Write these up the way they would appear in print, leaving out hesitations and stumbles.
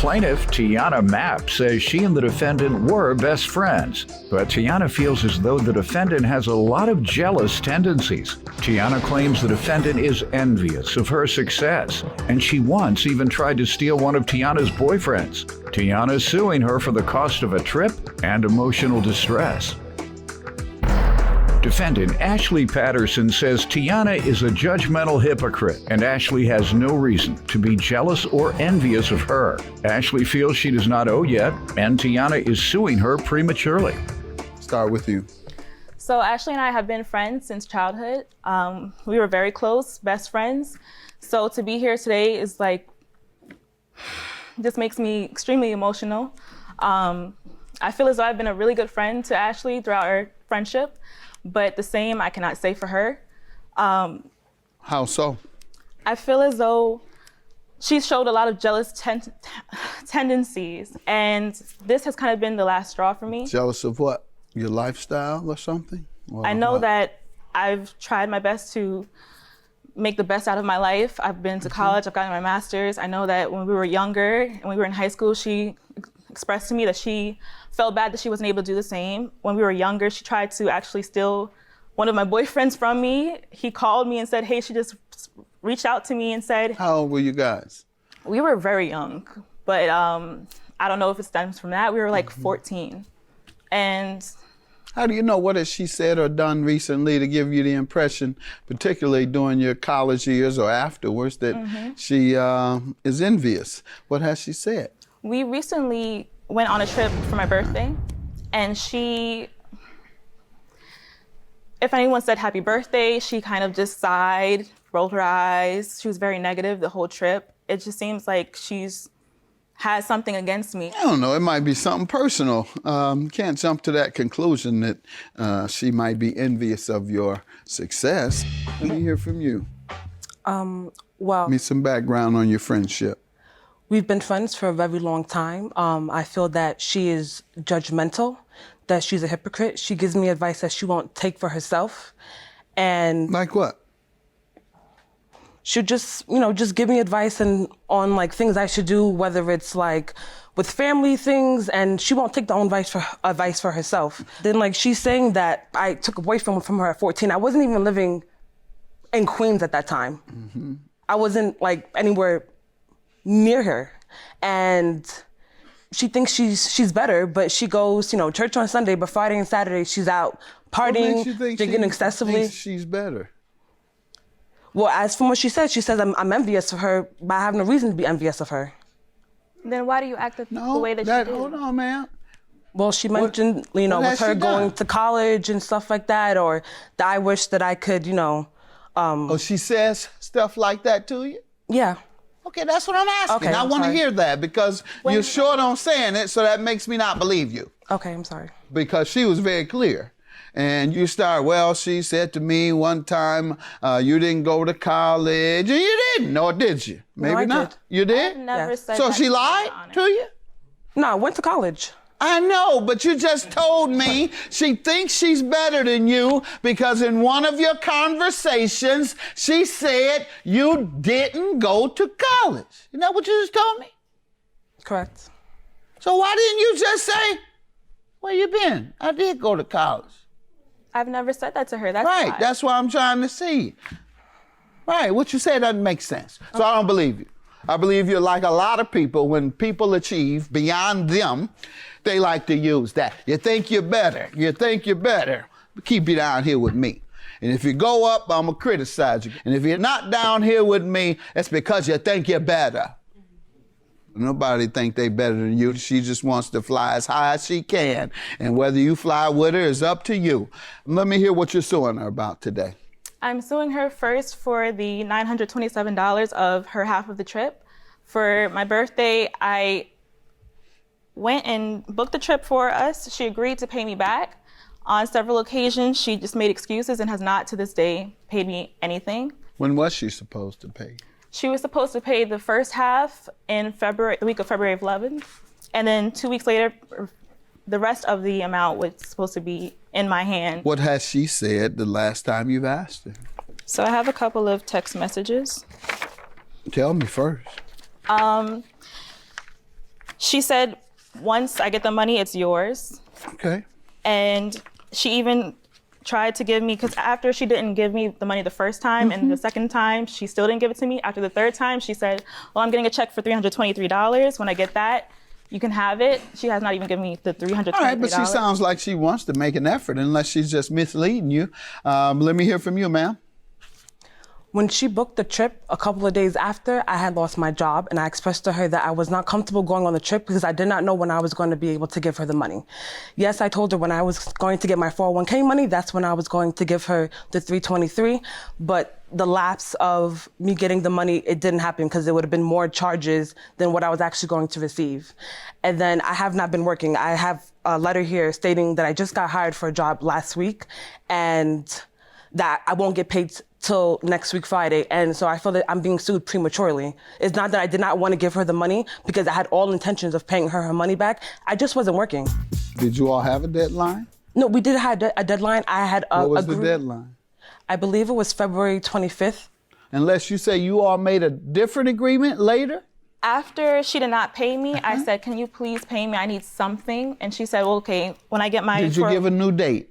Plaintiff, Tiana Mapp, says she and the defendant were best friends. But Tiana feels as though the defendant has a lot of jealous tendencies. Tiana claims the defendant is envious of her success, and she once even tried to steal one of Tiana's boyfriends. Tiana is suing her for the cost of a trip and emotional distress. Defendant Ashley Patterson says Tiana is a judgmental hypocrite, and Ashley has no reason to be jealous or envious of her. Ashley feels she does not owe yet, and Tiana is suing her prematurely. Start with you. So Ashley and I have been friends since childhood. We were very close, best friends. So to be here today is just makes me extremely emotional. I feel as though I've been a really good friend to Ashley throughout our friendship. But the same I cannot say for her. How so? I feel as though she's showed a lot of jealous tendencies, and this has kind of been the last straw for me. Jealous of what? Your lifestyle or something? Or I know what? that I've tried my best to make the best out of my life. I've been to college, I've gotten my master's. I know that when we were younger and we were in high school, she expressed to me that she felt bad that she wasn't able to do the same. When we were younger, she tried to actually steal one of my boyfriends from me. He called me and said, hey, she just reached out to me and said... How old were you guys? We were very young, but I don't know if it stems from that. We were like 14. And... How do you know what has she said or done recently to give you the impression, particularly during your college years or afterwards, that she is envious? What has she said? We recently went on a trip for my birthday, and she, if anyone said happy birthday, she kind of just sighed, rolled her eyes. She was very negative the whole trip. It just seems like she's has something against me. I don't know, it might be something personal. Can't jump to that conclusion that she might be envious of your success. Let me hear from you. Well, Give me some background on your friendship. we've been friends for a very long time. I feel that she is judgmental, that she's a hypocrite. She gives me advice that she won't take for herself. And Like what? she'll just, just give me advice and on like things I should do, whether it's like with family things, and she won't take the own advice for herself. Then like she's saying that I took a boyfriend from her at 14. I wasn't even living in Queens at that time. I wasn't like anywhere near her. And she thinks she's better, but she goes, church on Sunday, but Friday and Saturday she's out partying, drinking excessively. Thinks she's better? Well, as from what she says I'm envious of her, but I have no reason to be envious of her. Then why do you act the way that you do? Hold on, man. Well, she mentioned, with her going to college and stuff like that, or that I wish that I could, Oh, she says stuff like that to you? Yeah. Okay, that's what I'm asking. Okay, I I'm want to sorry. hear that because you're short on saying it, so that makes me not believe you. Okay, I'm sorry. Because she was very clear. And you start, well, she said to me one time, you didn't go to college. And you didn't, or did you? Maybe I not. did. You did? I've never said So that, she to be lied honest. to you? No, I went to college. I know, but you just told me she thinks she's better than you because in one of your conversations, she said you didn't go to college. Isn't that what you just told me? Correct. So why didn't you just say, where you been? I did go to college. I've never said that to her. That's Right, why. that's what I'm trying to see. Right, what you say doesn't make sense. So I don't believe you. I believe you're like a lot of people. When people achieve beyond them, they like to use that. You think you're better. You think you're better. Keep you down here with me. And if you go up, I'm going to criticize you. And if you're not down here with me, it's because you think you're better. Nobody think they better than you. She just wants to fly as high as she can. And whether you fly with her is up to you. Let me hear what you're suing her about today. I'm suing her first for the $927 of her half of the trip. For my birthday, I went and booked the trip for us. She agreed to pay me back. On several occasions, she just made excuses and has not to this day paid me anything. When was she supposed to pay? She was supposed to pay the first half in February, the week of February 11th. And then 2 weeks later, the rest of the amount was supposed to be in my hand. What has she said the last time you've asked her? So I have a couple of text messages. Tell me first. She said, once I get the money, it's yours. Okay. And she even tried to give me, because after she didn't give me the money the first time, and the second time, she still didn't give it to me. After the third time, she said, well, I'm getting a check for $323. When I get that, you can have it. She has not even given me the $323. All right, but she sounds like she wants to make an effort, unless she's just misleading you. Let me hear from you, ma'am. When she booked the trip a couple of days after, I had lost my job, and I expressed to her that I was not comfortable going on the trip because I did not know when I was going to be able to give her the money. Yes, I told her when I was going to get my 401k money, that's when I was going to give her the $323, but the lapse of me getting the money, it didn't happen because it would have been more charges than what I was actually going to receive. And then I have not been working. I have a letter here stating that I just got hired for a job last week and that I won't get paid till next week, Friday. And so I feel that I'm being sued prematurely. It's not that I did not want to give her the money because I had all intentions of paying her money back. I just wasn't working. Did you all have a deadline? No, we did have a deadline. I had What was the deadline? I believe it was February 25th. Unless you say you all made a different agreement later? After she did not pay me, I said, can you please pay me? I need something. And she said, well, okay, when I get my... Did you give a new date?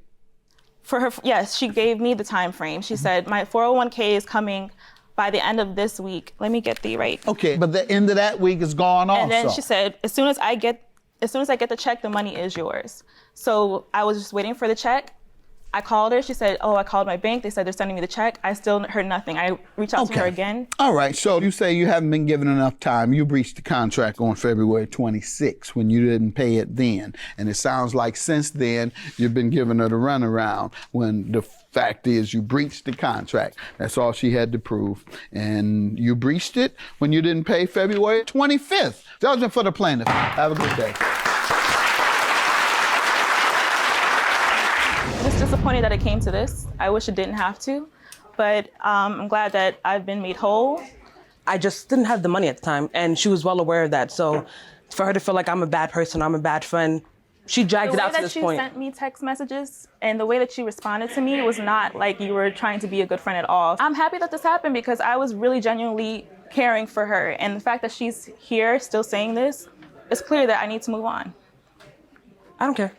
For her, yes, she gave me the time frame. She said, my 401k is coming by the end of this week. Let me get the right. Okay, but the end of that week is gone also. And then she said, as soon as I get the check, the money is yours. So I was just waiting for the check. I called her. She said, oh, I called my bank. They said they're sending me the check. I still heard nothing. I reached out to her again. All right. So you say you haven't been given enough time. You breached the contract on February 26th when you didn't pay it then. And it sounds like since then you've been giving her the runaround when the fact is you breached the contract. That's all she had to prove. And you breached it when you didn't pay February 25th. Judgment for the plaintiff. Have a good day. Just disappointed that it came to this. I wish it didn't have to, but I'm glad that I've been made whole. I just didn't have the money at the time, and she was well aware of that. So for her to feel like I'm a bad person, I'm a bad friend, she dragged it out to this point. The way that she sent me text messages and the way that she responded to me was not like you were trying to be a good friend at all. I'm happy that this happened because I was really genuinely caring for her. And the fact that she's here still saying this, it's clear that I need to move on. I don't care.